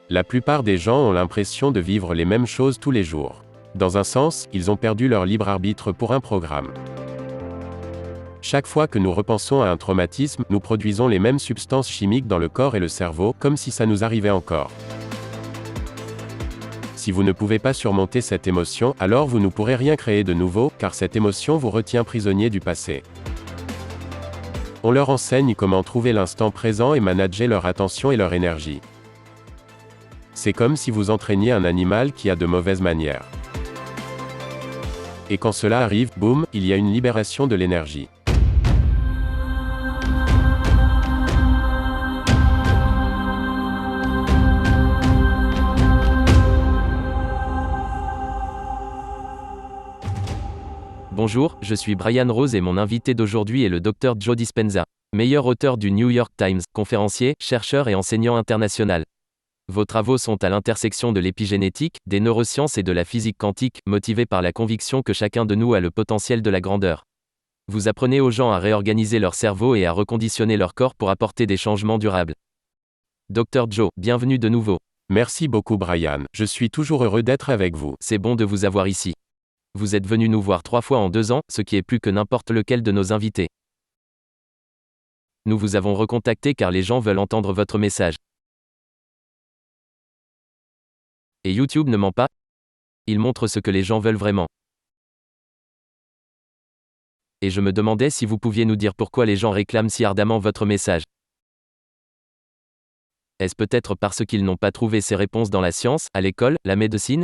La plupart des gens ont l'impression de vivre les mêmes choses tous les jours. Dans un sens, ils ont perdu leur libre arbitre pour un programme. Chaque fois que nous repensons à un traumatisme, nous produisons les mêmes substances chimiques dans le corps et le cerveau, comme si ça nous arrivait encore. Si vous ne pouvez pas surmonter cette émotion, alors vous ne pourrez rien créer de nouveau, car cette émotion vous retient prisonnier du passé. On leur enseigne comment trouver l'instant présent et manager leur attention et leur énergie. C'est comme si vous entraîniez un animal qui a de mauvaises manières. Et quand cela arrive, boum, il y a une libération de l'énergie. Bonjour, je suis Brian Rose et mon invité d'aujourd'hui est le Dr Joe Dispenza, meilleur auteur du New York Times, conférencier, chercheur et enseignant international. Vos travaux sont à l'intersection de l'épigénétique, des neurosciences et de la physique quantique, motivés par la conviction que chacun de nous a le potentiel de la grandeur. Vous apprenez aux gens à réorganiser leur cerveau et à reconditionner leur corps pour apporter des changements durables. Dr Joe, bienvenue de nouveau. Merci beaucoup Brian, je suis toujours heureux d'être avec vous. C'est bon de vous avoir ici. Vous êtes venu nous voir 3 fois en 2 ans, ce qui est plus que n'importe lequel de nos invités. Nous vous avons recontacté car les gens veulent entendre votre message. Et YouTube ne ment pas. Il montre ce que les gens veulent vraiment. Et je me demandais si vous pouviez nous dire pourquoi les gens réclament si ardemment votre message. Est-ce peut-être parce qu'ils n'ont pas trouvé ces réponses dans la science, à l'école, la médecine ?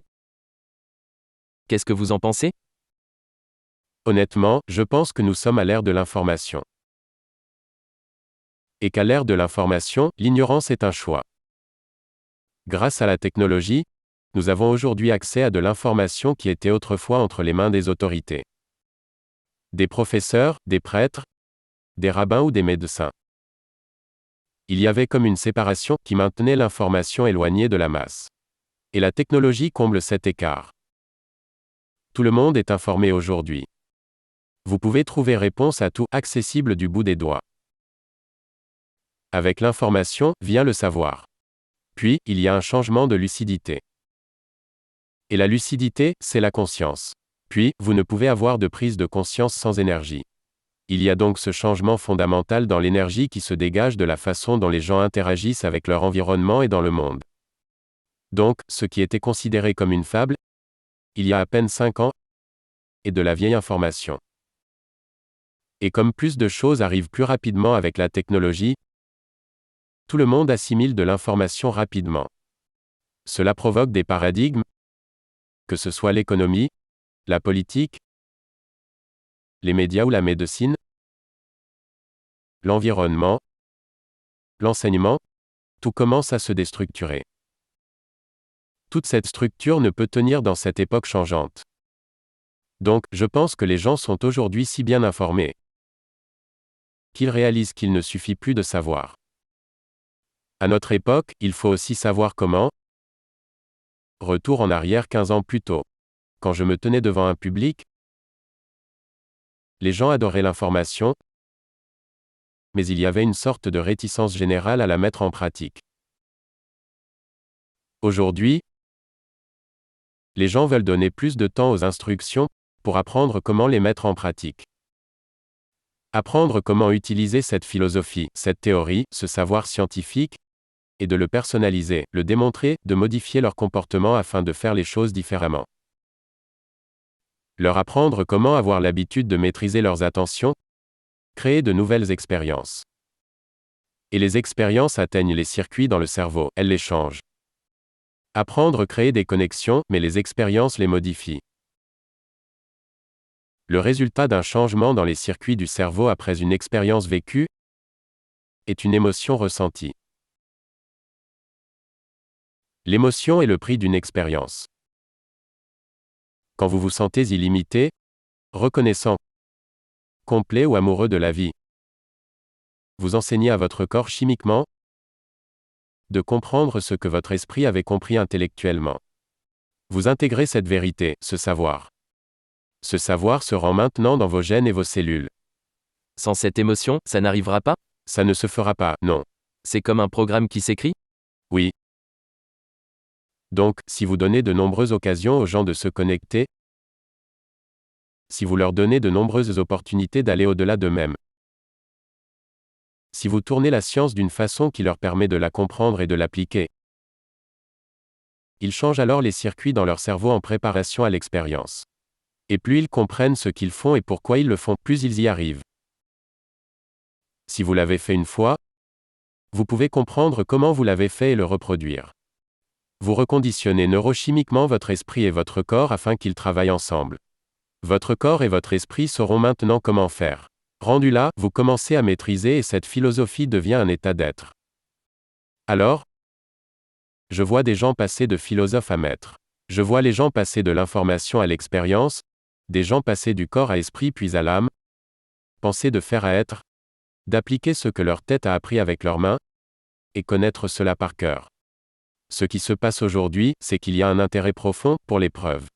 Qu'est-ce que vous en pensez ? Honnêtement, je pense que nous sommes à l'ère de l'information. Et qu'à l'ère de l'information, l'ignorance est un choix. Grâce à la technologie, nous avons aujourd'hui accès à de l'information qui était autrefois entre les mains des autorités. Des professeurs, des prêtres, des rabbins ou des médecins. Il y avait comme une séparation qui maintenait l'information éloignée de la masse. Et la technologie comble cet écart. Tout le monde est informé aujourd'hui. Vous pouvez trouver réponse à tout, accessible du bout des doigts. Avec l'information, vient le savoir. Puis, il y a un changement de lucidité. Et la lucidité, c'est la conscience. Puis, vous ne pouvez avoir de prise de conscience sans énergie. Il y a donc ce changement fondamental dans l'énergie qui se dégage de la façon dont les gens interagissent avec leur environnement et dans le monde. Donc, ce qui était considéré comme une fable, il y a à peine 5 ans, est de la vieille information. Et comme plus de choses arrivent plus rapidement avec la technologie, tout le monde assimile de l'information rapidement. Cela provoque des paradigmes, que ce soit l'économie, la politique, les médias ou la médecine, l'environnement, l'enseignement, tout commence à se déstructurer. Toute cette structure ne peut tenir dans cette époque changeante. Donc, je pense que les gens sont aujourd'hui si bien informés qu'ils réalisent qu'il ne suffit plus de savoir. À notre époque, il faut aussi savoir comment. Retour en arrière 15 ans plus tôt. Quand je me tenais devant un public, les gens adoraient l'information, mais il y avait une sorte de réticence générale à la mettre en pratique. Aujourd'hui, les gens veulent donner plus de temps aux instructions, pour apprendre comment les mettre en pratique. Apprendre comment utiliser cette philosophie, cette théorie, ce savoir scientifique, et de le personnaliser, le démontrer, de modifier leur comportement afin de faire les choses différemment. Leur apprendre comment avoir l'habitude de maîtriser leurs attentions, créer de nouvelles expériences. Et les expériences atteignent les circuits dans le cerveau, elles les changent. Apprendre créer des connexions, mais les expériences les modifient. Le résultat d'un changement dans les circuits du cerveau après une expérience vécue est une émotion ressentie. L'émotion est le prix d'une expérience. Quand vous vous sentez illimité, reconnaissant, complet ou amoureux de la vie, vous enseignez à votre corps chimiquement de comprendre ce que votre esprit avait compris intellectuellement. Vous intégrez cette vérité, ce savoir. Ce savoir se rend maintenant dans vos gènes et vos cellules. Sans cette émotion, ça n'arrivera pas ? Ça ne se fera pas, non. C'est comme un programme qui s'écrit ? Oui. Donc, si vous donnez de nombreuses occasions aux gens de se connecter, si vous leur donnez de nombreuses opportunités d'aller au-delà d'eux-mêmes, si vous tournez la science d'une façon qui leur permet de la comprendre et de l'appliquer, ils changent alors les circuits dans leur cerveau en préparation à l'expérience. Et plus ils comprennent ce qu'ils font et pourquoi ils le font, plus ils y arrivent. Si vous l'avez fait une fois, vous pouvez comprendre comment vous l'avez fait et le reproduire. Vous reconditionnez neurochimiquement votre esprit et votre corps afin qu'ils travaillent ensemble. Votre corps et votre esprit sauront maintenant comment faire. Rendu là, vous commencez à maîtriser et cette philosophie devient un état d'être. Alors, je vois des gens passer de philosophe à maître. Je vois les gens passer de l'information à l'expérience, des gens passer du corps à esprit puis à l'âme, penser de faire à être, d'appliquer ce que leur tête a appris avec leurs mains, et connaître cela par cœur. Ce qui se passe aujourd'hui, c'est qu'il y a un intérêt profond pour l'épreuve.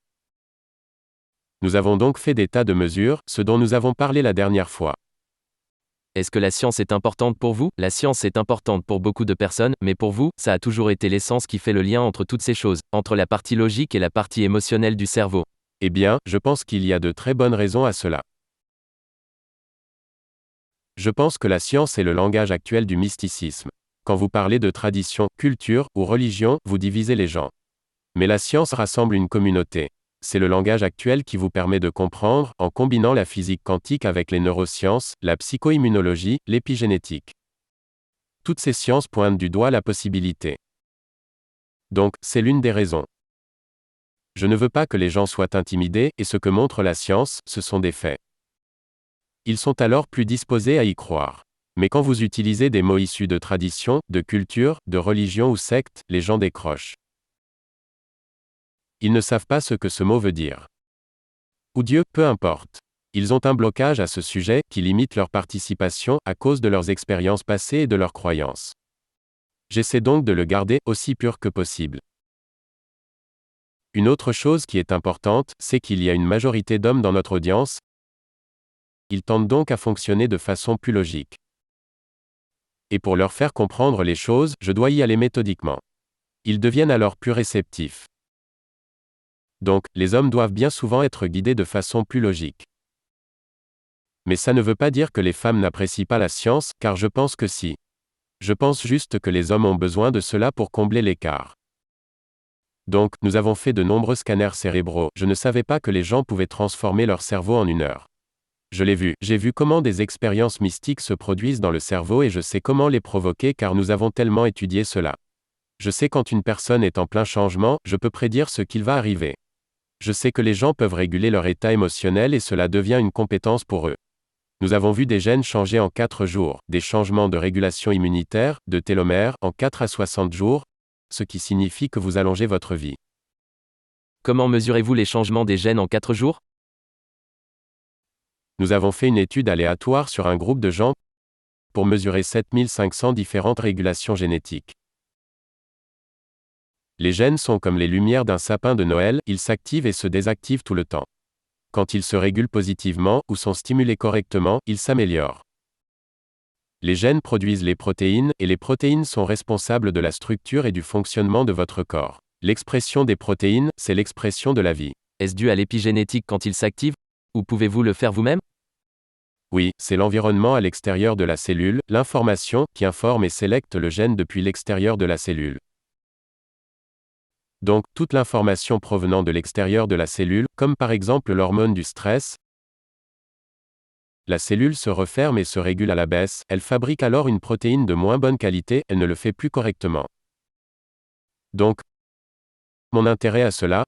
Nous avons donc fait des tas de mesures, ce dont nous avons parlé la dernière fois. Est-ce que la science est importante pour vous? La science est importante pour beaucoup de personnes, mais pour vous, ça a toujours été l'essence qui fait le lien entre toutes ces choses, entre la partie logique et la partie émotionnelle du cerveau. Eh bien, je pense qu'il y a de très bonnes raisons à cela. Je pense que la science est le langage actuel du mysticisme. Quand vous parlez de tradition, culture ou religion, vous divisez les gens. Mais la science rassemble une communauté. C'est le langage actuel qui vous permet de comprendre, en combinant la physique quantique avec les neurosciences, la psychoimmunologie, l'épigénétique. Toutes ces sciences pointent du doigt la possibilité. Donc, c'est l'une des raisons. Je ne veux pas que les gens soient intimidés, et ce que montre la science, ce sont des faits. Ils sont alors plus disposés à y croire. Mais quand vous utilisez des mots issus de tradition, de culture, de religion ou secte, les gens décrochent. Ils ne savent pas ce que ce mot veut dire. Ou Dieu, peu importe. Ils ont un blocage à ce sujet, qui limite leur participation, à cause de leurs expériences passées et de leurs croyances. J'essaie donc de le garder aussi pur que possible. Une autre chose qui est importante, c'est qu'il y a une majorité d'hommes dans notre audience. Ils tendent donc à fonctionner de façon plus logique. Et pour leur faire comprendre les choses, je dois y aller méthodiquement. Ils deviennent alors plus réceptifs. Donc, les hommes doivent bien souvent être guidés de façon plus logique. Mais ça ne veut pas dire que les femmes n'apprécient pas la science, car je pense que si. Je pense juste que les hommes ont besoin de cela pour combler l'écart. Donc, nous avons fait de nombreux scanners cérébraux. Je ne savais pas que les gens pouvaient transformer leur cerveau en 1 heure. Je l'ai vu. J'ai vu comment des expériences mystiques se produisent dans le cerveau et je sais comment les provoquer car nous avons tellement étudié cela. Je sais quand une personne est en plein changement, je peux prédire ce qu'il va arriver. Je sais que les gens peuvent réguler leur état émotionnel et cela devient une compétence pour eux. Nous avons vu des gènes changer en 4 jours, des changements de régulation immunitaire, de télomères, en 4 à 60 jours, ce qui signifie que vous allongez votre vie. Comment mesurez-vous les changements des gènes en 4 jours? Nous avons fait une étude aléatoire sur un groupe de gens pour mesurer 7500 différentes régulations génétiques. Les gènes sont comme les lumières d'un sapin de Noël, ils s'activent et se désactivent tout le temps. Quand ils se régulent positivement ou sont stimulés correctement, ils s'améliorent. Les gènes produisent les protéines, et les protéines sont responsables de la structure et du fonctionnement de votre corps. L'expression des protéines, c'est l'expression de la vie. Est-ce dû à l'épigénétique quand il s'active? Ou pouvez-vous le faire vous-même? Oui, c'est l'environnement à l'extérieur de la cellule, l'information, qui informe et sélecte le gène depuis l'extérieur de la cellule. Donc, toute l'information provenant de l'extérieur de la cellule, comme par exemple l'hormone du stress, la cellule se referme et se régule à la baisse, elle fabrique alors une protéine de moins bonne qualité, elle ne le fait plus correctement. Donc, mon intérêt à cela,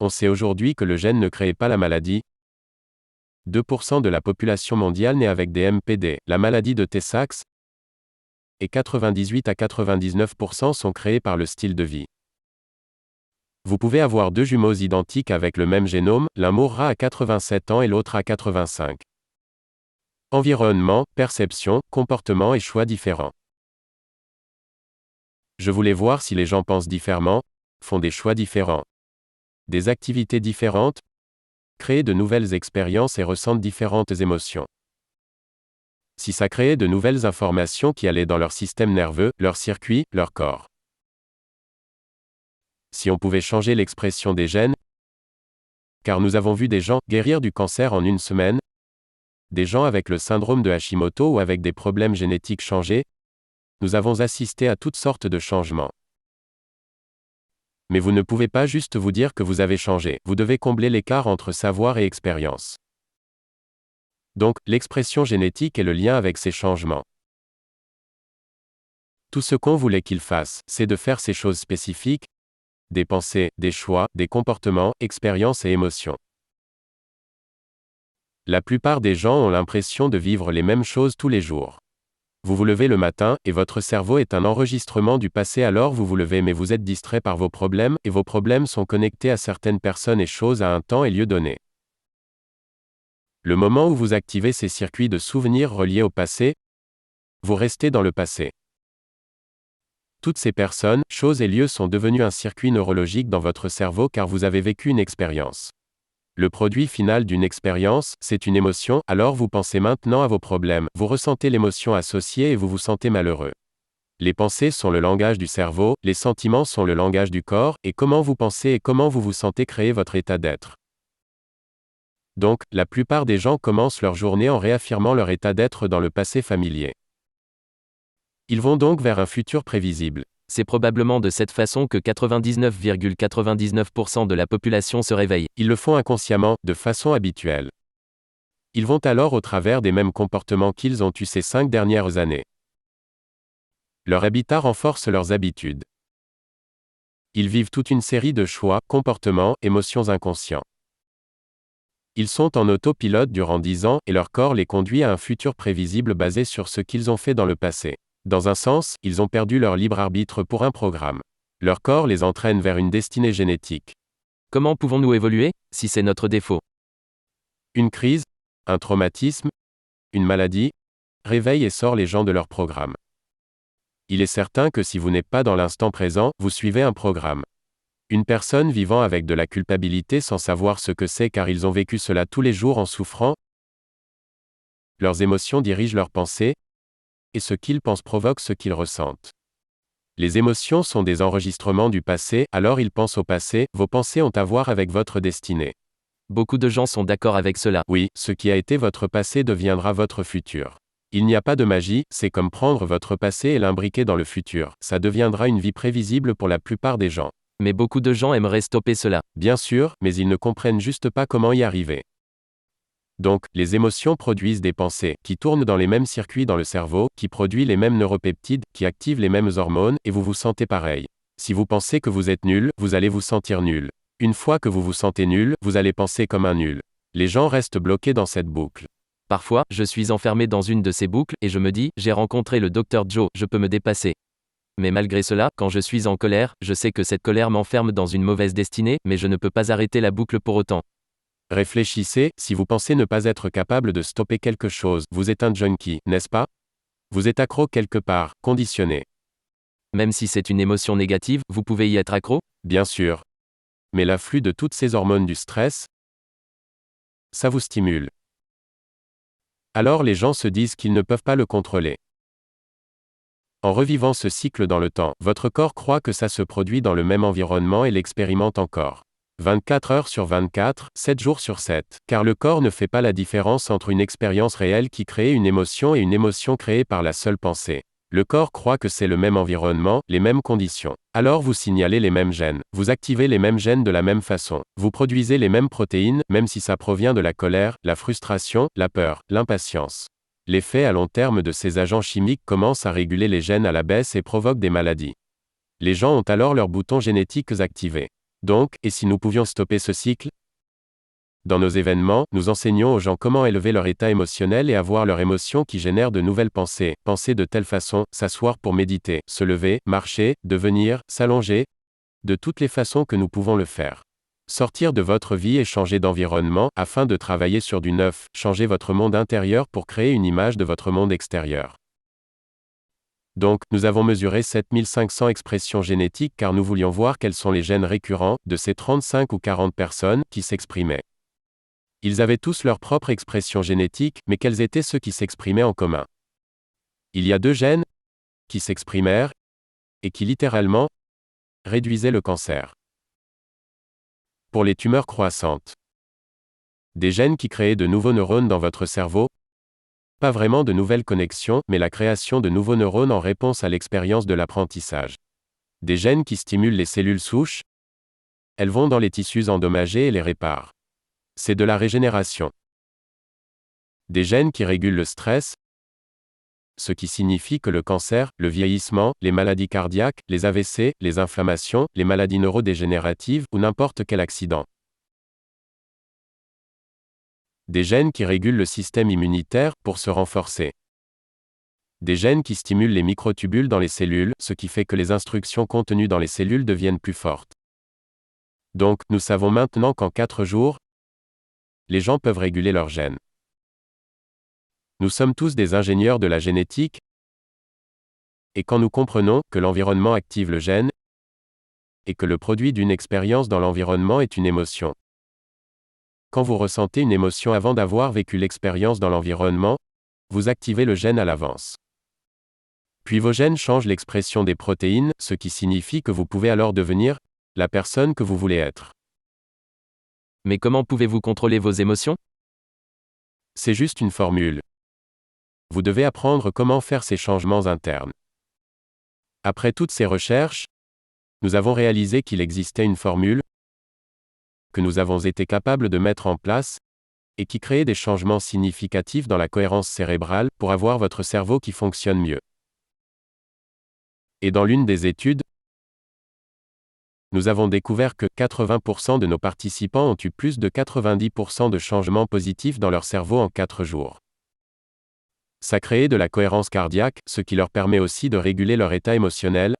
on sait aujourd'hui que le gène ne crée pas la maladie. 2% de la population mondiale naît avec des MPD, la maladie de Tay-Sachs, et 98 à 99% sont créés par le style de vie. Vous pouvez avoir 2 jumeaux identiques avec le même génome, l'un mourra à 87 ans et l'autre à 85. Environnement, perception, comportement et choix différents. Je voulais voir si les gens pensent différemment, font des choix différents, des activités différentes, créent de nouvelles expériences et ressentent différentes émotions. Si ça créait de nouvelles informations qui allaient dans leur système nerveux, leur circuit, leur corps. Si on pouvait changer l'expression des gènes, car nous avons vu des gens guérir du cancer en une semaine, des gens avec le syndrome de Hashimoto ou avec des problèmes génétiques changés, nous avons assisté à toutes sortes de changements. Mais vous ne pouvez pas juste vous dire que vous avez changé, vous devez combler l'écart entre savoir et expérience. Donc, l'expression génétique est le lien avec ces changements. Tout ce qu'on voulait qu'il fasse, c'est de faire ces choses spécifiques, des pensées, des choix, des comportements, expériences et émotions. La plupart des gens ont l'impression de vivre les mêmes choses tous les jours. Vous vous levez le matin, et votre cerveau est un enregistrement du passé, alors vous vous levez mais vous êtes distrait par vos problèmes, et vos problèmes sont connectés à certaines personnes et choses à un temps et lieu donné. Le moment où vous activez ces circuits de souvenirs reliés au passé, vous restez dans le passé. Toutes ces personnes, choses et lieux sont devenus un circuit neurologique dans votre cerveau car vous avez vécu une expérience. Le produit final d'une expérience, c'est une émotion, alors vous pensez maintenant à vos problèmes, vous ressentez l'émotion associée et vous vous sentez malheureux. Les pensées sont le langage du cerveau, les sentiments sont le langage du corps, et comment vous pensez et comment vous vous sentez créer votre état d'être. Donc, la plupart des gens commencent leur journée en réaffirmant leur état d'être dans le passé familier. Ils vont donc vers un futur prévisible. C'est probablement de cette façon que 99,99% de la population se réveille. Ils le font inconsciemment, de façon habituelle. Ils vont alors au travers des mêmes comportements qu'ils ont eus ces 5 dernières années. Leur habitat renforce leurs habitudes. Ils vivent toute une série de choix, comportements, émotions inconscients. Ils sont en autopilote durant 10 ans et leur corps les conduit à un futur prévisible basé sur ce qu'ils ont fait dans le passé. Dans un sens, ils ont perdu leur libre arbitre pour un programme. Leur corps les entraîne vers une destinée génétique. Comment pouvons-nous évoluer, si c'est notre défaut? Une crise, un traumatisme, une maladie, réveille et sort les gens de leur programme. Il est certain que si vous n'êtes pas dans l'instant présent, vous suivez un programme. Une personne vivant avec de la culpabilité sans savoir ce que c'est car ils ont vécu cela tous les jours en souffrant, leurs émotions dirigent leurs pensées, et ce qu'ils pensent provoque ce qu'ils ressentent. Les émotions sont des enregistrements du passé, alors ils pensent au passé, vos pensées ont à voir avec votre destinée. Beaucoup de gens sont d'accord avec cela. Oui, ce qui a été votre passé deviendra votre futur. Il n'y a pas de magie, c'est comme prendre votre passé et l'imbriquer dans le futur, ça deviendra une vie prévisible pour la plupart des gens. Mais beaucoup de gens aimeraient stopper cela. Bien sûr, mais ils ne comprennent juste pas comment y arriver. Donc, les émotions produisent des pensées, qui tournent dans les mêmes circuits dans le cerveau, qui produisent les mêmes neuropeptides, qui activent les mêmes hormones, et vous vous sentez pareil. Si vous pensez que vous êtes nul, vous allez vous sentir nul. Une fois que vous vous sentez nul, vous allez penser comme un nul. Les gens restent bloqués dans cette boucle. Parfois, je suis enfermé dans une de ces boucles, et je me dis, j'ai rencontré le Dr Joe, je peux me dépasser. Mais malgré cela, quand je suis en colère, je sais que cette colère m'enferme dans une mauvaise destinée, mais je ne peux pas arrêter la boucle pour autant. Réfléchissez, si vous pensez ne pas être capable de stopper quelque chose, vous êtes un junkie, n'est-ce pas? Vous êtes accro quelque part, conditionné. Même si c'est une émotion négative, vous pouvez y être accro? Bien sûr. Mais l'afflux de toutes ces hormones du stress, ça vous stimule. Alors les gens se disent qu'ils ne peuvent pas le contrôler. En revivant ce cycle dans le temps, votre corps croit que ça se produit dans le même environnement et l'expérimente encore. 24 heures sur 24, 7 jours sur 7, car le corps ne fait pas la différence entre une expérience réelle qui crée une émotion et une émotion créée par la seule pensée. Le corps croit que c'est le même environnement, les mêmes conditions. Alors vous signalez les mêmes gènes, vous activez les mêmes gènes de la même façon, vous produisez les mêmes protéines, même si ça provient de la colère, la frustration, la peur, l'impatience. L'effet à long terme de ces agents chimiques commence à réguler les gènes à la baisse et provoque des maladies. Les gens ont alors leurs boutons génétiques activés. Donc, et si nous pouvions stopper ce cycle? Dans nos événements, nous enseignons aux gens comment élever leur état émotionnel et avoir leurs émotions qui génèrent de nouvelles pensées, penser de telle façon, s'asseoir pour méditer, se lever, marcher, devenir, s'allonger, de toutes les façons que nous pouvons le faire. Sortir de votre vie et changer d'environnement, afin de travailler sur du neuf, changer votre monde intérieur pour créer une image de votre monde extérieur. Donc, nous avons mesuré 7500 expressions génétiques car nous voulions voir quels sont les gènes récurrents, de ces 35 ou 40 personnes, qui s'exprimaient. Ils avaient tous leur propre expression génétique, mais quels étaient ceux qui s'exprimaient en commun? Il y a 2 gènes, qui s'exprimèrent, et qui littéralement, réduisaient le cancer. Pour les tumeurs croissantes. Des gènes qui créent de nouveaux neurones dans votre cerveau. Pas vraiment de nouvelles connexions, mais la création de nouveaux neurones en réponse à l'expérience de l'apprentissage. Des gènes qui stimulent les cellules souches. Elles vont dans les tissus endommagés et les réparent. C'est de la régénération. Des gènes qui régulent le stress. Ce qui signifie que le cancer, le vieillissement, les maladies cardiaques, les AVC, les inflammations, les maladies neurodégénératives ou n'importe quel accident. Des gènes qui régulent le système immunitaire pour se renforcer. Des gènes qui stimulent les microtubules dans les cellules, ce qui fait que les instructions contenues dans les cellules deviennent plus fortes. Donc, nous savons maintenant qu'en 4 jours, les gens peuvent réguler leurs gènes. Nous sommes tous des ingénieurs de la génétique, et quand nous comprenons que l'environnement active le gène, et que le produit d'une expérience dans l'environnement est une émotion. Quand vous ressentez une émotion avant d'avoir vécu l'expérience dans l'environnement, vous activez le gène à l'avance. Puis vos gènes changent l'expression des protéines, ce qui signifie que vous pouvez alors devenir la personne que vous voulez être. Mais comment pouvez-vous contrôler vos émotions? C'est juste une formule. Vous devez apprendre comment faire ces changements internes. Après toutes ces recherches, nous avons réalisé qu'il existait une formule que nous avons été capables de mettre en place et qui créait des changements significatifs dans la cohérence cérébrale pour avoir votre cerveau qui fonctionne mieux. Et dans l'une des études, nous avons découvert que 80% de nos participants ont eu plus de 90% de changements positifs dans leur cerveau en 4 jours. Ça crée de la cohérence cardiaque, ce qui leur permet aussi de réguler leur état émotionnel,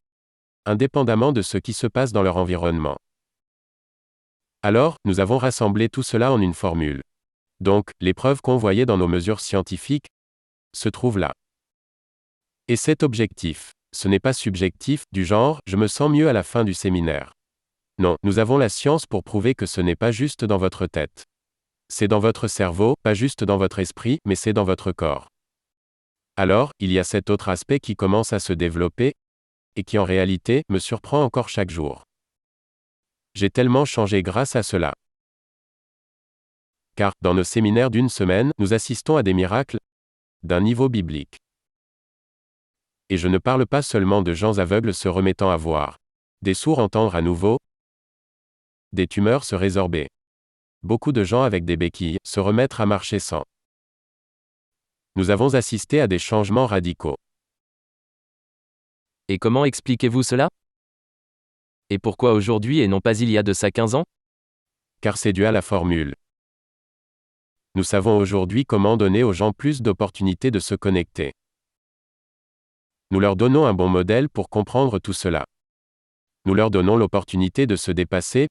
indépendamment de ce qui se passe dans leur environnement. Alors, nous avons rassemblé tout cela en une formule. Donc, les preuves qu'on voyait dans nos mesures scientifiques se trouvent là. Et c'est objectif. Ce n'est pas subjectif, du genre « je me sens mieux à la fin du séminaire ». Non, nous avons la science pour prouver que ce n'est pas juste dans votre tête. C'est dans votre cerveau, pas juste dans votre esprit, mais c'est dans votre corps. Alors, il y a cet autre aspect qui commence à se développer, et qui en réalité, me surprend encore chaque jour. J'ai tellement changé grâce à cela. Car, dans nos séminaires d'une semaine, nous assistons à des miracles d'un niveau biblique. Et je ne parle pas seulement de gens aveugles se remettant à voir, des sourds entendre à nouveau, des tumeurs se résorber. Beaucoup de gens avec des béquilles se remettre à marcher sans. Nous avons assisté à des changements radicaux. Et comment expliquez-vous cela? Et pourquoi aujourd'hui et non pas il y a de ça 15 ans? Car c'est dû à la formule. Nous savons aujourd'hui comment donner aux gens plus d'opportunités de se connecter. Nous leur donnons un bon modèle pour comprendre tout cela. Nous leur donnons l'opportunité de se dépasser.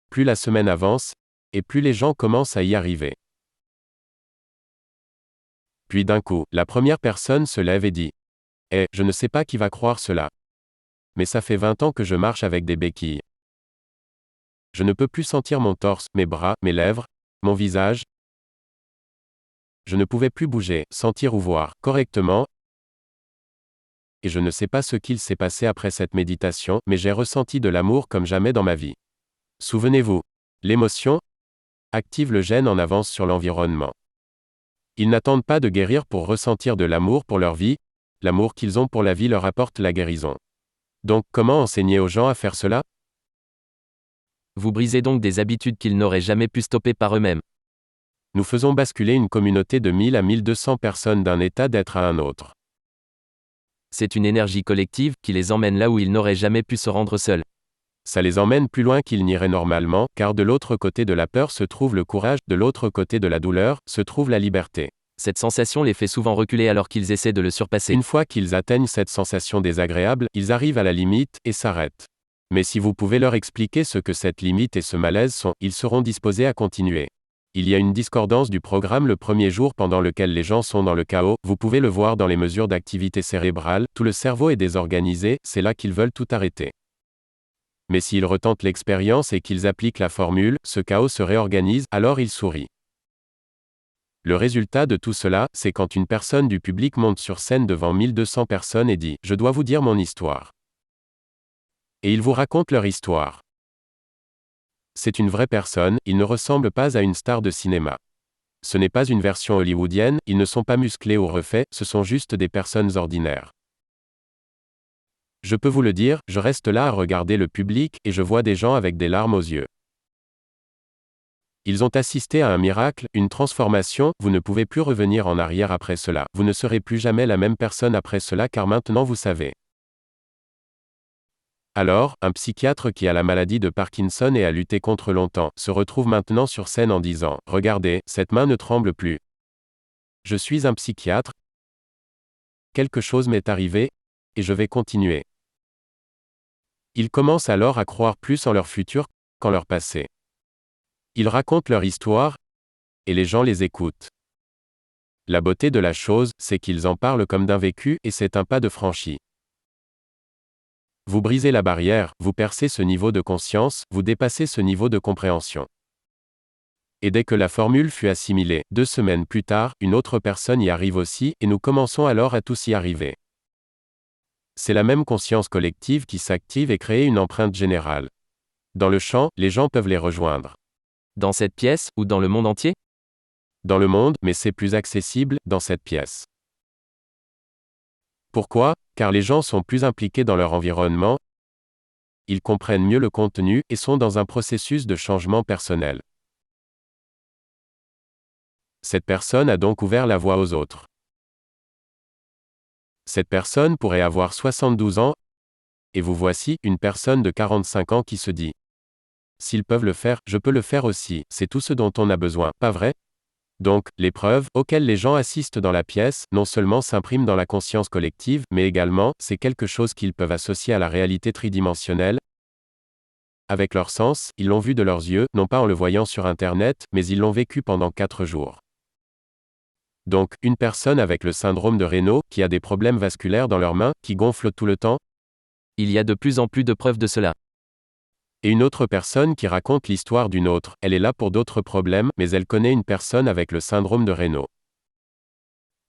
Plus la semaine avance, et plus les gens commencent à y arriver. Puis d'un coup, la première personne se lève et dit « Eh, je ne sais pas qui va croire cela. Mais ça fait 20 ans que je marche avec des béquilles. Je ne peux plus sentir mon torse, mes bras, mes lèvres, mon visage. Je ne pouvais plus bouger, sentir ou voir correctement. Et je ne sais pas ce qu'il s'est passé après cette méditation, mais j'ai ressenti de l'amour comme jamais dans ma vie. » Souvenez-vous, l'émotion active le gène en avance sur l'environnement. Ils n'attendent pas de guérir pour ressentir de l'amour pour leur vie, l'amour qu'ils ont pour la vie leur apporte la guérison. Donc, comment enseigner aux gens à faire cela? Vous brisez donc des habitudes qu'ils n'auraient jamais pu stopper par eux-mêmes. Nous faisons basculer une communauté de 1000 à 1200 personnes d'un état d'être à un autre. C'est une énergie collective qui les emmène là où ils n'auraient jamais pu se rendre seuls. Ça les emmène plus loin qu'ils n'iraient normalement, car de l'autre côté de la peur se trouve le courage, de l'autre côté de la douleur se trouve la liberté. Cette sensation les fait souvent reculer alors qu'ils essaient de le surpasser. Une fois qu'ils atteignent cette sensation désagréable, ils arrivent à la limite et s'arrêtent. Mais si vous pouvez leur expliquer ce que cette limite et ce malaise sont, ils seront disposés à continuer. Il y a une discordance du programme le premier jour pendant lequel les gens sont dans le chaos, vous pouvez le voir dans les mesures d'activité cérébrale, tout le cerveau est désorganisé, c'est là qu'ils veulent tout arrêter. Mais s'ils retentent l'expérience et qu'ils appliquent la formule, ce chaos se réorganise, alors ils sourient. Le résultat de tout cela, c'est quand une personne du public monte sur scène devant 1200 personnes et dit « Je dois vous dire mon histoire ». Et ils vous racontent leur histoire. C'est une vraie personne, il ne ressemble pas à une star de cinéma. Ce n'est pas une version hollywoodienne, ils ne sont pas musclés ou refaits, ce sont juste des personnes ordinaires. Je peux vous le dire, je reste là à regarder le public et je vois des gens avec des larmes aux yeux. Ils ont assisté à un miracle, une transformation, vous ne pouvez plus revenir en arrière après cela, vous ne serez plus jamais la même personne après cela car maintenant vous savez. Alors, un psychiatre qui a la maladie de Parkinson et a lutté contre longtemps, se retrouve maintenant sur scène en disant, « Regardez, cette main ne tremble plus. Je suis un psychiatre. Quelque chose m'est arrivé, et je vais continuer. » Ils commencent alors à croire plus en leur futur qu'en leur passé. Ils racontent leur histoire, et les gens les écoutent. La beauté de la chose, c'est qu'ils en parlent comme d'un vécu, et c'est un pas de franchi. Vous brisez la barrière, vous percez ce niveau de conscience, vous dépassez ce niveau de compréhension. Et dès que la formule fut assimilée, 2 semaines plus tard, une autre personne y arrive aussi, et nous commençons alors à tous y arriver. C'est la même conscience collective qui s'active et crée une empreinte générale. Dans le champ, les gens peuvent les rejoindre. Dans cette pièce, ou dans le monde entier? Dans le monde, mais c'est plus accessible, dans cette pièce. Pourquoi? Car les gens sont plus impliqués dans leur environnement, ils comprennent mieux le contenu, et sont dans un processus de changement personnel. Cette personne a donc ouvert la voie aux autres. Cette personne pourrait avoir 72 ans, et vous voici, une personne de 45 ans qui se dit: s'ils peuvent le faire, je peux le faire aussi, c'est tout ce dont on a besoin, pas vrai? Donc, les preuves, auxquelles les gens assistent dans la pièce, non seulement s'impriment dans la conscience collective, mais également, c'est quelque chose qu'ils peuvent associer à la réalité tridimensionnelle. Avec leur sens, ils l'ont vu de leurs yeux, non pas en le voyant sur Internet, mais ils l'ont vécu pendant 4 jours. Donc, une personne avec le syndrome de Raynaud, qui a des problèmes vasculaires dans leurs mains, qui gonflent tout le temps, Il y a de plus en plus de preuves de cela. et une autre personne qui raconte l'histoire d'une autre, elle est là pour d'autres problèmes, mais elle connaît une personne avec le syndrome de Raynaud.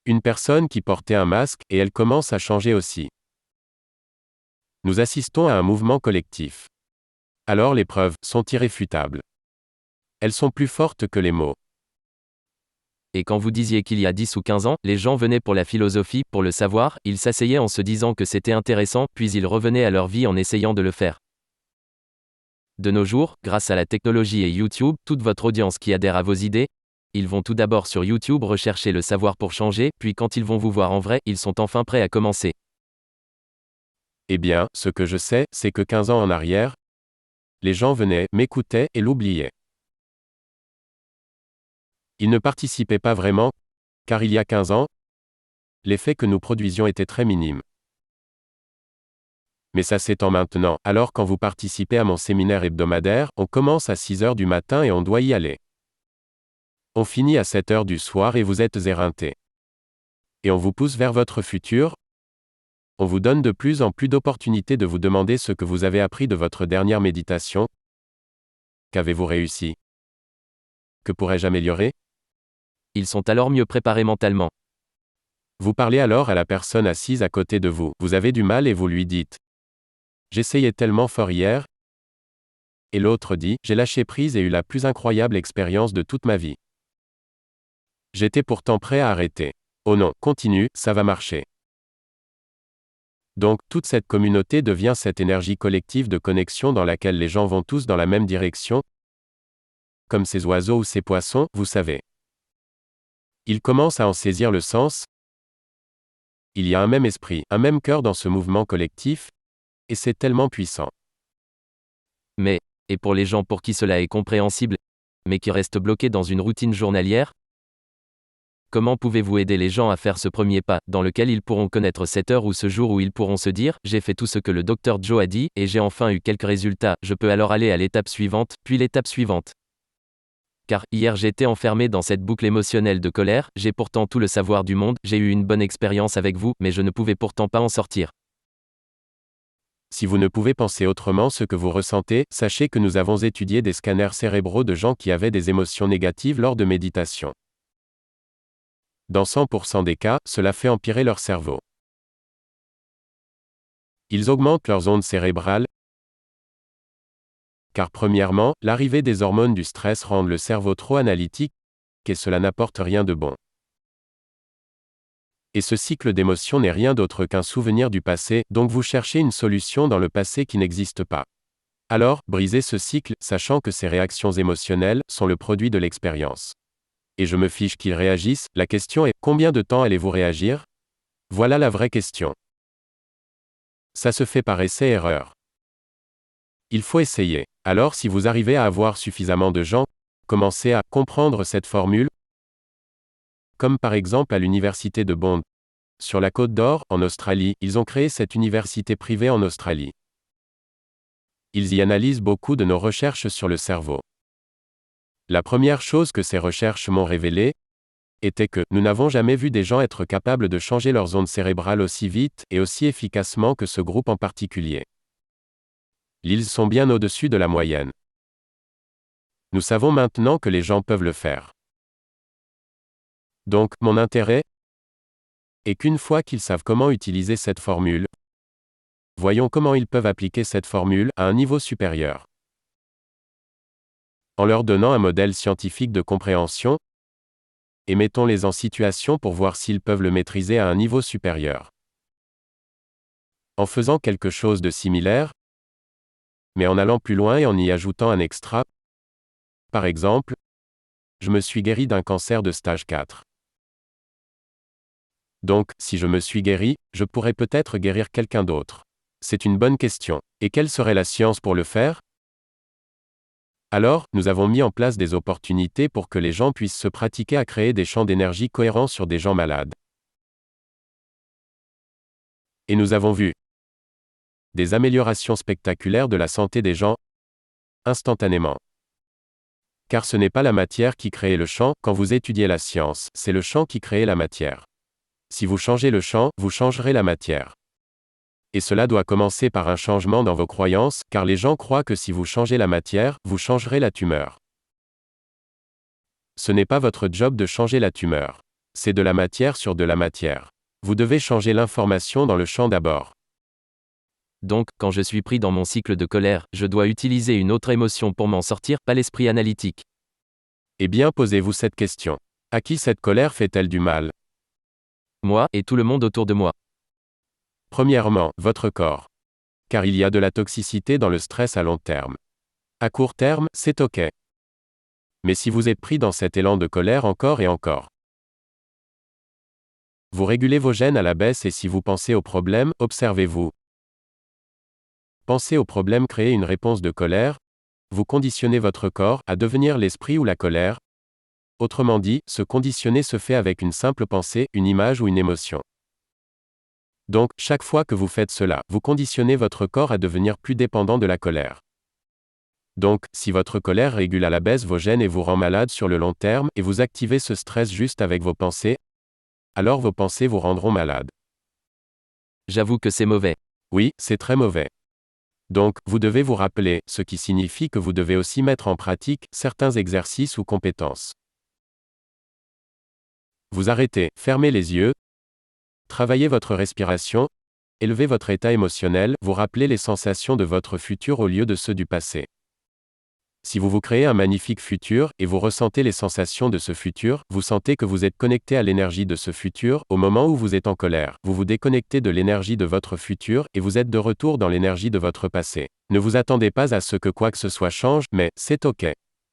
Une personne qui portait un masque, et elle commence à changer aussi. Nous assistons à un mouvement collectif. Alors les preuves sont irréfutables. Elles sont plus fortes que les mots. Et quand vous disiez qu'il y a 10 ou 15 ans, les gens venaient pour la philosophie, pour le savoir, ils s'asseyaient en se disant que c'était intéressant, puis ils revenaient à leur vie en essayant de le faire. De nos jours, grâce à la technologie et YouTube, toute votre audience qui adhère à vos idées, ils vont tout d'abord sur YouTube rechercher le savoir pour changer, puis quand ils vont vous voir en vrai, ils sont enfin prêts à commencer. Eh bien, ce que je sais, c'est que 15 ans en arrière, les gens venaient, m'écoutaient et l'oubliaient. Ils ne participaient pas vraiment, car il y a 15 ans, l'effet que nous produisions était très minime. Mais ça s'étend maintenant, alors quand vous participez à mon séminaire hebdomadaire, on commence à 6 heures du matin et on doit y aller. On finit à 7 heures du soir et vous êtes éreinté. Et on vous pousse vers votre futur. On vous donne de plus en plus d'opportunités de vous demander ce que vous avez appris de votre dernière méditation. Qu'avez-vous réussi? Que pourrais-je améliorer? Ils sont alors mieux préparés mentalement. Vous parlez alors à la personne assise à côté de vous, vous avez du mal et vous lui dites: j'essayais tellement fort hier. Et l'autre dit: j'ai lâché prise et eu la plus incroyable expérience de toute ma vie. J'étais pourtant prêt à arrêter. Oh non, continue, ça va marcher. Donc, toute cette communauté devient cette énergie collective de connexion dans laquelle les gens vont tous dans la même direction. Comme ces oiseaux ou ces poissons, vous savez. Ils commencent à en saisir le sens. Il y a un même esprit, un même cœur dans ce mouvement collectif, et c'est tellement puissant. Mais, et pour les gens pour qui cela est compréhensible, mais qui restent bloqués dans une routine journalière? Comment pouvez-vous aider les gens à faire ce premier pas, dans lequel ils pourront connaître cette heure ou ce jour où ils pourront se dire, j'ai fait tout ce que le Dr Joe a dit, et j'ai enfin eu quelques résultats, je peux alors aller à l'étape suivante, puis l'étape suivante. Car, hier j'étais enfermé dans cette boucle émotionnelle de colère, j'ai pourtant tout le savoir du monde, j'ai eu une bonne expérience avec vous, mais je ne pouvais pourtant pas en sortir. Si vous ne pouvez penser autrement ce que vous ressentez, sachez que nous avons étudié des scanners cérébraux de gens qui avaient des émotions négatives lors de méditation. Dans 100% des cas, cela fait empirer leur cerveau. Ils augmentent leurs ondes cérébrales. Car premièrement, l'arrivée des hormones du stress rend le cerveau trop analytique, et cela n'apporte rien de bon. Et ce cycle d'émotions n'est rien d'autre qu'un souvenir du passé, donc vous cherchez une solution dans le passé qui n'existe pas. Alors, brisez ce cycle, sachant que ces réactions émotionnelles sont le produit de l'expérience. Et je me fiche qu'ils réagissent, la question est, combien de temps allez-vous réagir? Voilà la vraie question. Ça se fait par essai-erreur. Il faut essayer. Alors si vous arrivez à avoir suffisamment de gens, commencez à comprendre cette formule, comme par exemple à l'université de Bond. Sur la Côte d'Or, en Australie, ils ont créé cette université privée en Australie. Ils y analysent beaucoup de nos recherches sur le cerveau. La première chose que ces recherches m'ont révélée était que nous n'avons jamais vu des gens être capables de changer leurs ondes cérébrales aussi vite et aussi efficacement que ce groupe en particulier. Ils sont bien au-dessus de la moyenne. Nous savons maintenant que les gens peuvent le faire. Donc, mon intérêt est qu'une fois qu'ils savent comment utiliser cette formule, voyons comment ils peuvent appliquer cette formule à un niveau supérieur. En leur donnant un modèle scientifique de compréhension, et mettons-les en situation pour voir s'ils peuvent le maîtriser à un niveau supérieur. En faisant quelque chose de similaire, mais en allant plus loin et en y ajoutant un extra, par exemple, je me suis guéri d'un cancer de stage 4. Donc, si je me suis guéri, je pourrais peut-être guérir quelqu'un d'autre. C'est une bonne question. Et quelle serait la science pour le faire? Alors, nous avons mis en place des opportunités pour que les gens puissent se pratiquer à créer des champs d'énergie cohérents sur des gens malades. Et nous avons vu des améliorations spectaculaires de la santé des gens, instantanément. Car ce n'est pas la matière qui crée le champ, quand vous étudiez la science, c'est le champ qui crée la matière. Si vous changez le champ, vous changerez la matière. Et cela doit commencer par un changement dans vos croyances, car les gens croient que si vous changez la matière, vous changerez la tumeur. Ce n'est pas votre job de changer la tumeur. C'est de la matière sur de la matière. Vous devez changer l'information dans le champ d'abord. Donc, quand je suis pris dans mon cycle de colère, je dois utiliser une autre émotion pour m'en sortir, pas l'esprit analytique. Eh bien, posez-vous cette question. À qui cette colère fait-elle du mal? Moi, et tout le monde autour de moi. Premièrement, votre corps. Car il y a de la toxicité dans le stress à long terme. À court terme, c'est OK. Mais si vous êtes pris dans cet élan de colère encore et encore, vous régulez vos gènes à la baisse et si vous pensez au problème, observez-vous. Pensez au problème, créez une réponse de colère, vous conditionnez votre corps à devenir l'esprit ou la colère. Autrement dit, se conditionner se fait avec une simple pensée, une image ou une émotion. Donc, chaque fois que vous faites cela, vous conditionnez votre corps à devenir plus dépendant de la colère. Donc, si votre colère régule à la baisse vos gènes et vous rend malade sur le long terme, et vous activez ce stress juste avec vos pensées, alors vos pensées vous rendront malade. J'avoue que c'est mauvais. Oui, c'est très mauvais. Donc, vous devez vous rappeler, ce qui signifie que vous devez aussi mettre en pratique certains exercices ou compétences. Vous arrêtez, fermez les yeux, travaillez votre respiration, élevez votre état émotionnel, vous rappelez les sensations de votre futur au lieu de ceux du passé. Si vous vous créez un magnifique futur, et vous ressentez les sensations de ce futur, vous sentez que vous êtes connecté à l'énergie de ce futur, au moment où vous êtes en colère, vous vous déconnectez de l'énergie de votre futur, et vous êtes de retour dans l'énergie de votre passé. Ne vous attendez pas à ce que quoi que ce soit change, mais, c'est OK.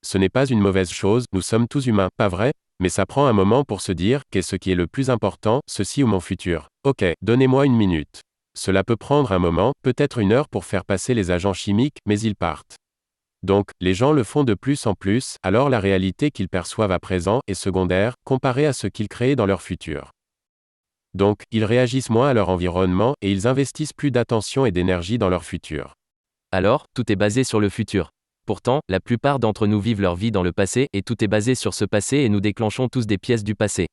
Ce n'est pas une mauvaise chose, nous sommes tous humains, pas vrai? Mais ça prend un moment pour se dire, qu'est-ce qui est le plus important, ceci ou mon futur? OK, donnez-moi une minute. Cela peut prendre un moment, peut-être une heure pour faire passer les agents chimiques, mais ils partent. Donc, les gens le font de plus en plus, alors la réalité qu'ils perçoivent à présent est secondaire, comparée à ce qu'ils créaient dans leur futur. Donc, ils réagissent moins à leur environnement, et ils investissent plus d'attention et d'énergie dans leur futur. Alors, tout est basé sur le futur. Pourtant, la plupart d'entre nous vivent leur vie dans le passé, et tout est basé sur ce passé et nous déclenchons tous des pièces du passé.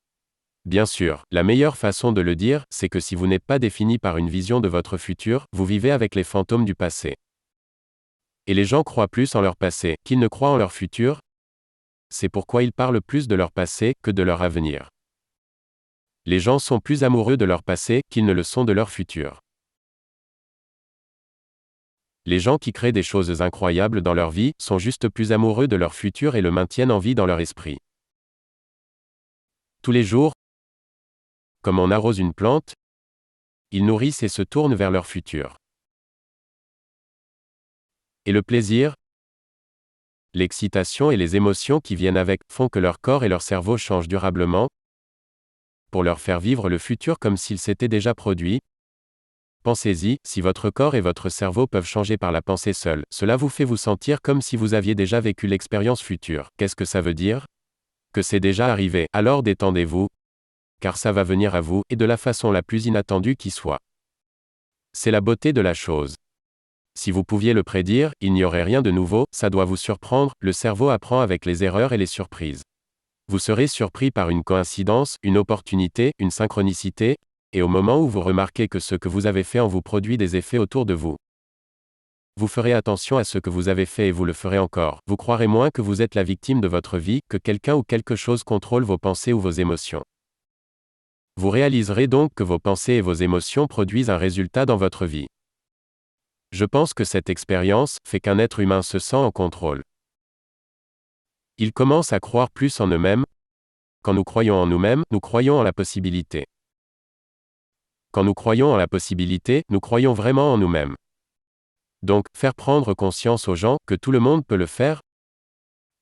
Bien sûr, la meilleure façon de le dire, c'est que si vous n'êtes pas défini par une vision de votre futur, vous vivez avec les fantômes du passé. Et les gens croient plus en leur passé qu'ils ne croient en leur futur. C'est pourquoi ils parlent plus de leur passé que de leur avenir. Les gens sont plus amoureux de leur passé qu'ils ne le sont de leur futur. Les gens qui créent des choses incroyables dans leur vie sont juste plus amoureux de leur futur et le maintiennent en vie dans leur esprit. Tous les jours, comme on arrose une plante, ils nourrissent et se tournent vers leur futur. Et le plaisir, l'excitation et les émotions qui viennent avec font que leur corps et leur cerveau changent durablement, pour leur faire vivre le futur comme s'il s'était déjà produit. Pensez-y, si votre corps et votre cerveau peuvent changer par la pensée seule, cela vous fait vous sentir comme si vous aviez déjà vécu l'expérience future. Qu'est-ce que ça veut dire? Que c'est déjà arrivé, alors détendez-vous, car ça va venir à vous, et de la façon la plus inattendue qui soit. C'est la beauté de la chose. Si vous pouviez le prédire, il n'y aurait rien de nouveau, ça doit vous surprendre, le cerveau apprend avec les erreurs et les surprises. Vous serez surpris par une coïncidence, une opportunité, une synchronicité, et au moment où vous remarquez que ce que vous avez fait en vous produit des effets autour de vous. Vous ferez attention à ce que vous avez fait et vous le ferez encore. Vous croirez moins que vous êtes la victime de votre vie, que quelqu'un ou quelque chose contrôle vos pensées ou vos émotions. Vous réaliserez donc que vos pensées et vos émotions produisent un résultat dans votre vie. Je pense que cette expérience fait qu'un être humain se sent en contrôle. Il commence à croire plus en eux-mêmes. Quand nous croyons en nous-mêmes, nous croyons en la possibilité. Quand nous croyons en la possibilité, nous croyons vraiment en nous-mêmes. Donc, faire prendre conscience aux gens que tout le monde peut le faire.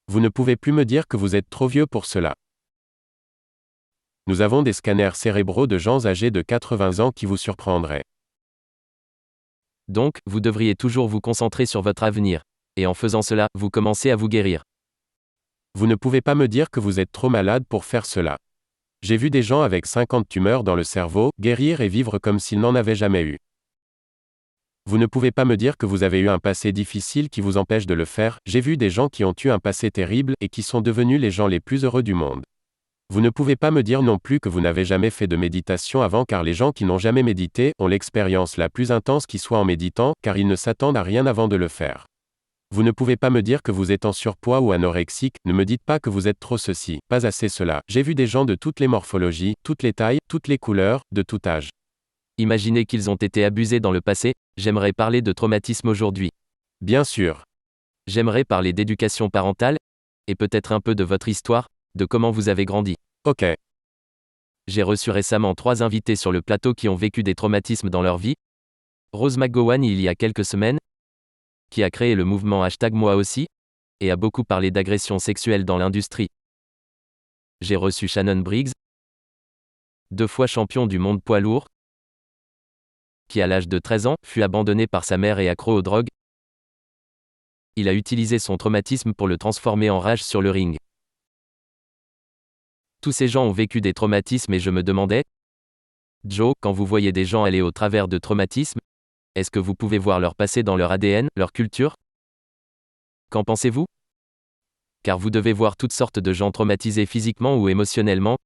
Vous ne pouvez plus me dire que vous êtes trop vieux pour cela. Nous avons des scanners cérébraux de gens âgés de 80 ans qui vous surprendraient. Donc, vous devriez toujours vous concentrer sur votre avenir. Et en faisant cela, vous commencez à vous guérir. Vous ne pouvez pas me dire que vous êtes trop malade pour faire cela. J'ai vu des gens avec 50 tumeurs dans le cerveau guérir et vivre comme s'ils n'en avaient jamais eu. Vous ne pouvez pas me dire que vous avez eu un passé difficile qui vous empêche de le faire. J'ai vu des gens qui ont eu un passé terrible et qui sont devenus les gens les plus heureux du monde. Vous ne pouvez pas me dire non plus que vous n'avez jamais fait de méditation avant car les gens qui n'ont jamais médité ont l'expérience la plus intense qui soit en méditant car ils ne s'attendent à rien avant de le faire. Vous ne pouvez pas me dire que vous êtes en surpoids ou anorexique, ne me dites pas que vous êtes trop ceci, pas assez cela. J'ai vu des gens de toutes les morphologies, toutes les tailles, toutes les couleurs, de tout âge. Imaginez qu'ils ont été abusés dans le passé, j'aimerais parler de traumatisme aujourd'hui. Bien sûr. J'aimerais parler d'éducation parentale, et peut-être un peu de votre histoire, de comment vous avez grandi. Ok. J'ai reçu récemment 3 invités sur le plateau qui ont vécu des traumatismes dans leur vie. Rose McGowan il y a quelques semaines, qui a créé le mouvement #moi aussi, et a beaucoup parlé d'agression sexuelle dans l'industrie. J'ai reçu Shannon Briggs, 2 fois champion du monde poids lourd, qui à l'âge de 13 ans, fut abandonné par sa mère et accro aux drogues. Il a utilisé son traumatisme pour le transformer en rage sur le ring. Tous ces gens ont vécu des traumatismes et je me demandais, Joe, quand vous voyez des gens aller au travers de traumatismes, est-ce que vous pouvez voir leur passé dans leur ADN, leur culture? Qu'en pensez-vous? Car vous devez voir toutes sortes de gens traumatisés physiquement ou émotionnellement.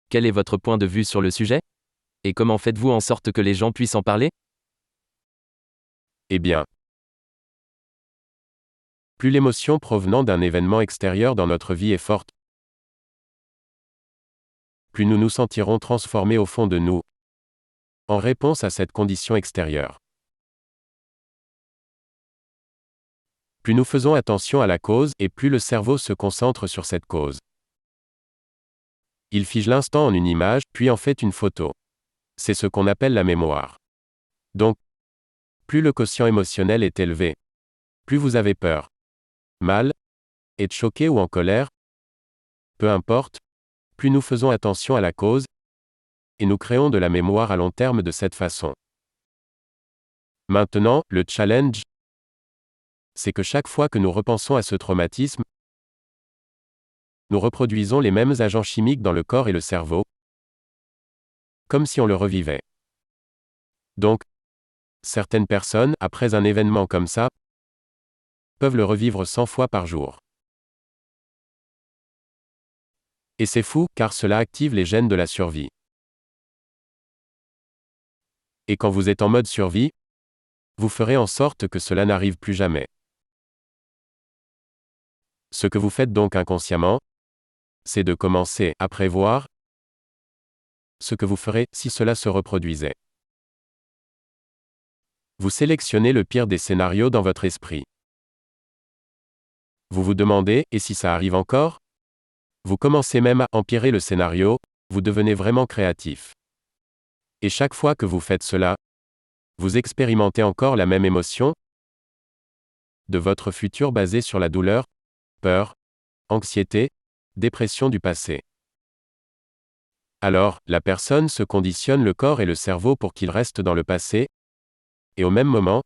Quel est votre point de vue sur le sujet? Et comment faites-vous en sorte que les gens puissent en parler? Eh bien, plus l'émotion provenant d'un événement extérieur dans notre vie est forte, plus nous nous sentirons transformés au fond de nous, en réponse à cette condition extérieure. Plus nous faisons attention à la cause, et plus le cerveau se concentre sur cette cause. Il fige l'instant en une image, puis en fait une photo. C'est ce qu'on appelle la mémoire. Donc, plus le quotient émotionnel est élevé, plus vous avez peur, mal, êtes choqué ou en colère, peu importe, plus nous faisons attention à la cause, et nous créons de la mémoire à long terme de cette façon. Maintenant, le challenge, c'est que chaque fois que nous repensons à ce traumatisme, nous reproduisons les mêmes agents chimiques dans le corps et le cerveau, comme si on le revivait. Donc, certaines personnes, après un événement comme ça, peuvent le revivre 100 fois par jour. Et c'est fou, car cela active les gènes de la survie. Et quand vous êtes en mode survie, vous ferez en sorte que cela n'arrive plus jamais. Ce que vous faites donc inconsciemment, c'est de commencer à prévoir ce que vous ferez si cela se reproduisait. Vous sélectionnez le pire des scénarios dans votre esprit. Vous vous demandez, et si ça arrive encore? Vous commencez même à empirer le scénario, vous devenez vraiment créatif. Et chaque fois que vous faites cela, vous expérimentez encore la même émotion de votre futur basée sur la douleur, peur, anxiété, dépression du passé. Alors, la personne se conditionne le corps et le cerveau pour qu'ils restent dans le passé, et au même moment,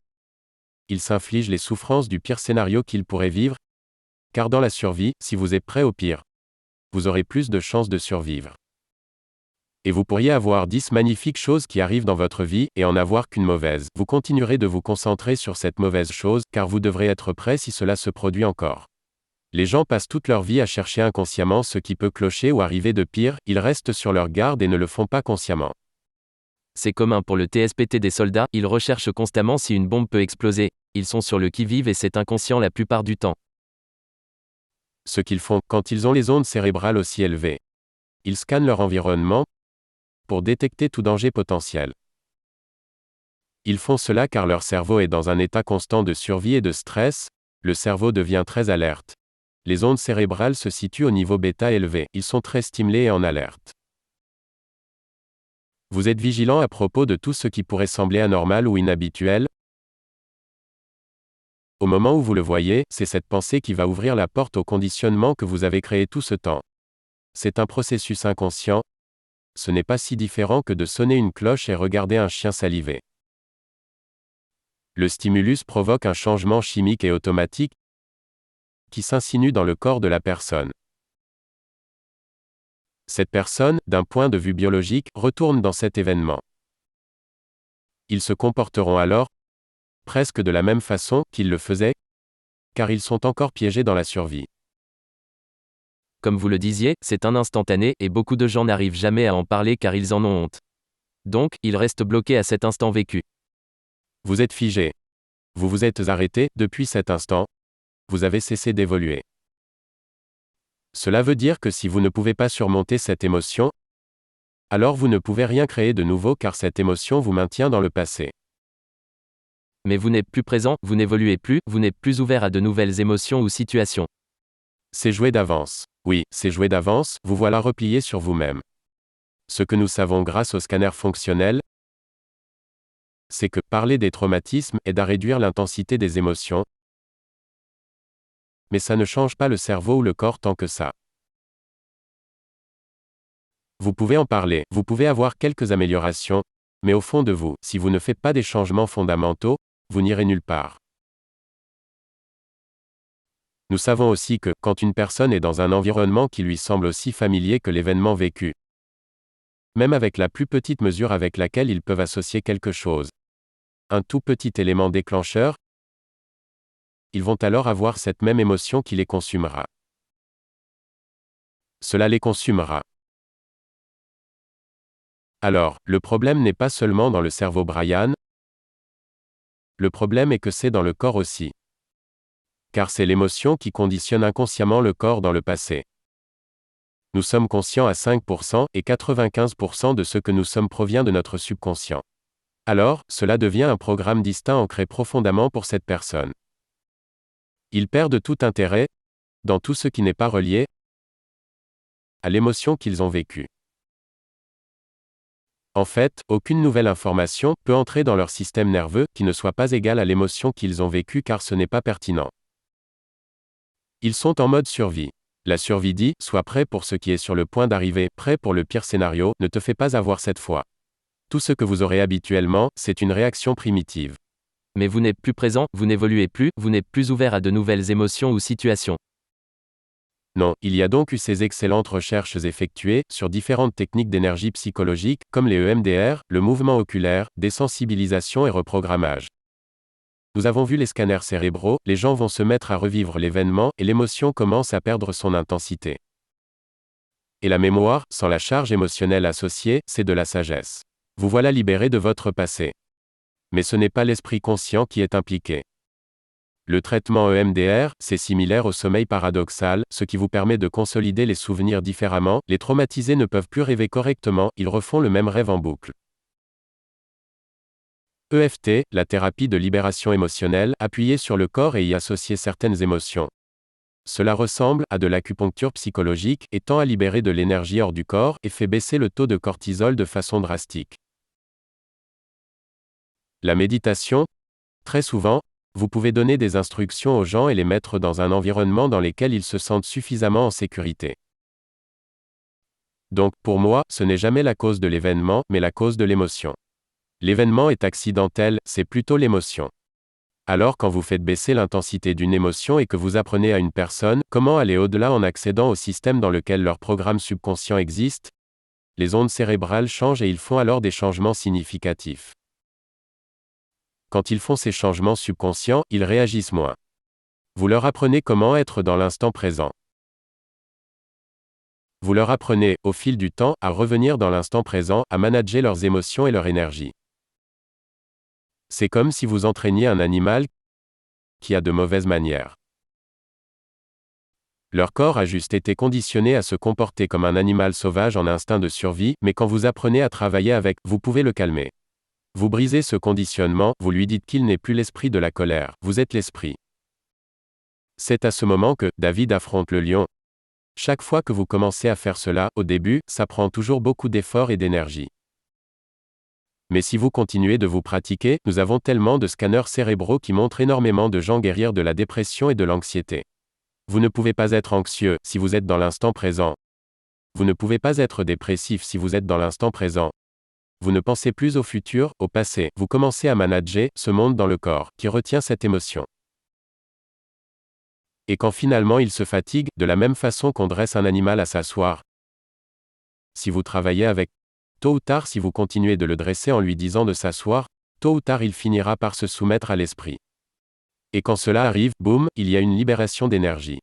il s'inflige les souffrances du pire scénario qu'il pourrait vivre, car dans la survie, si vous êtes prêt au pire, vous aurez plus de chances de survivre. Et vous pourriez avoir 10 magnifiques choses qui arrivent dans votre vie, et en avoir qu'une mauvaise. Vous continuerez de vous concentrer sur cette mauvaise chose, car vous devrez être prêt si cela se produit encore. Les gens passent toute leur vie à chercher inconsciemment ce qui peut clocher ou arriver de pire, ils restent sur leur garde et ne le font pas consciemment. C'est commun pour le TSPT des soldats, ils recherchent constamment si une bombe peut exploser. Ils sont sur le qui-vive et c'est inconscient la plupart du temps. Ce qu'ils font, quand ils ont les ondes cérébrales aussi élevées. Ils scannent leur environnement pour détecter tout danger potentiel. Ils font cela car leur cerveau est dans un état constant de survie et de stress, le cerveau devient très alerte. Les ondes cérébrales se situent au niveau bêta élevé, ils sont très stimulés et en alerte. Vous êtes vigilant à propos de tout ce qui pourrait sembler anormal ou inhabituel. Au moment où vous le voyez, c'est cette pensée qui va ouvrir la porte au conditionnement que vous avez créé tout ce temps. C'est un processus inconscient. Ce n'est pas si différent que de sonner une cloche et regarder un chien saliver. Le stimulus provoque un changement chimique et automatique qui s'insinue dans le corps de la personne. Cette personne, d'un point de vue biologique, retourne dans cet événement. Ils se comporteront alors presque de la même façon qu'ils le faisaient, car ils sont encore piégés dans la survie. Comme vous le disiez, c'est un instantané et beaucoup de gens n'arrivent jamais à en parler car ils en ont honte. Donc, ils restent bloqués à cet instant vécu. Vous êtes figé. Vous vous êtes arrêté, depuis cet instant. Vous avez cessé d'évoluer. Cela veut dire que si vous ne pouvez pas surmonter cette émotion, alors vous ne pouvez rien créer de nouveau car cette émotion vous maintient dans le passé. Mais vous n'êtes plus présent, vous n'évoluez plus, vous n'êtes plus ouvert à de nouvelles émotions ou situations. C'est joué d'avance. Oui, c'est joué d'avance, vous voilà replié sur vous-même. Ce que nous savons grâce au scanner fonctionnel, c'est que parler des traumatismes aide à réduire l'intensité des émotions, mais ça ne change pas le cerveau ou le corps tant que ça. Vous pouvez en parler, vous pouvez avoir quelques améliorations, mais au fond de vous, si vous ne faites pas des changements fondamentaux, vous n'irez nulle part. Nous savons aussi que, quand une personne est dans un environnement qui lui semble aussi familier que l'événement vécu, même avec la plus petite mesure avec laquelle ils peuvent associer quelque chose, un tout petit élément déclencheur, ils vont alors avoir cette même émotion qui les consumera. Cela les consumera. Alors, le problème n'est pas seulement dans le cerveau Brian, le problème est que c'est dans le corps aussi. Car c'est l'émotion qui conditionne inconsciemment le corps dans le passé. Nous sommes conscients à 5% et 95% de ce que nous sommes provient de notre subconscient. Alors, cela devient un programme distinct ancré profondément pour cette personne. Ils perdent tout intérêt, dans tout ce qui n'est pas relié à l'émotion qu'ils ont vécue. En fait, aucune nouvelle information peut entrer dans leur système nerveux qui ne soit pas égale à l'émotion qu'ils ont vécue car ce n'est pas pertinent. Ils sont en mode survie. La survie dit, sois prêt pour ce qui est sur le point d'arriver, prêt pour le pire scénario, ne te fais pas avoir cette fois. Tout ce que vous aurez habituellement, c'est une réaction primitive. Mais vous n'êtes plus présent, vous n'évoluez plus, vous n'êtes plus ouvert à de nouvelles émotions ou situations. Non, il y a donc eu ces excellentes recherches effectuées sur différentes techniques d'énergie psychologique, comme les EMDR, le mouvement oculaire, désensibilisation et reprogrammage. Nous avons vu les scanners cérébraux, les gens vont se mettre à revivre l'événement et l'émotion commence à perdre son intensité. Et la mémoire, sans la charge émotionnelle associée, c'est de la sagesse. Vous voilà libéré de votre passé. Mais ce n'est pas l'esprit conscient qui est impliqué. Le traitement EMDR, c'est similaire au sommeil paradoxal, ce qui vous permet de consolider les souvenirs différemment, les traumatisés ne peuvent plus rêver correctement, ils refont le même rêve en boucle. EFT, la thérapie de libération émotionnelle, appuyée sur le corps et y associer certaines émotions. Cela ressemble à de l'acupuncture psychologique et tend à libérer de l'énergie hors du corps et fait baisser le taux de cortisol de façon drastique. La méditation. Très souvent, vous pouvez donner des instructions aux gens et les mettre dans un environnement dans lequel ils se sentent suffisamment en sécurité. Donc, pour moi, ce n'est jamais la cause de l'événement, mais la cause de l'émotion. L'événement est accidentel, c'est plutôt l'émotion. Alors quand vous faites baisser l'intensité d'une émotion et que vous apprenez à une personne comment aller au-delà en accédant au système dans lequel leur programme subconscient existe, les ondes cérébrales changent et ils font alors des changements significatifs. Quand ils font ces changements subconscients, ils réagissent moins. Vous leur apprenez comment être dans l'instant présent. Vous leur apprenez, au fil du temps, à revenir dans l'instant présent, à manager leurs émotions et leur énergie. C'est comme si vous entraîniez un animal qui a de mauvaises manières. Leur corps a juste été conditionné à se comporter comme un animal sauvage en instinct de survie, mais quand vous apprenez à travailler avec, vous pouvez le calmer. Vous brisez ce conditionnement, vous lui dites qu'il n'est plus l'esprit de la colère, vous êtes l'esprit. C'est à ce moment que David affronte le lion. Chaque fois que vous commencez à faire cela, au début, ça prend toujours beaucoup d'efforts et d'énergie. Mais si vous continuez de vous pratiquer, nous avons tellement de scanners cérébraux qui montrent énormément de gens guérir de la dépression et de l'anxiété. Vous ne pouvez pas être anxieux si vous êtes dans l'instant présent. Vous ne pouvez pas être dépressif si vous êtes dans l'instant présent. Vous ne pensez plus au futur, au passé. Vous commencez à manager ce monde dans le corps, qui retient cette émotion. Et quand finalement il se fatigue, de la même façon qu'on dresse un animal à s'asseoir, si vous travaillez avec, tôt ou tard si vous continuez de le dresser en lui disant de s'asseoir, tôt ou tard il finira par se soumettre à l'esprit. Et quand cela arrive, boum, il y a une libération d'énergie.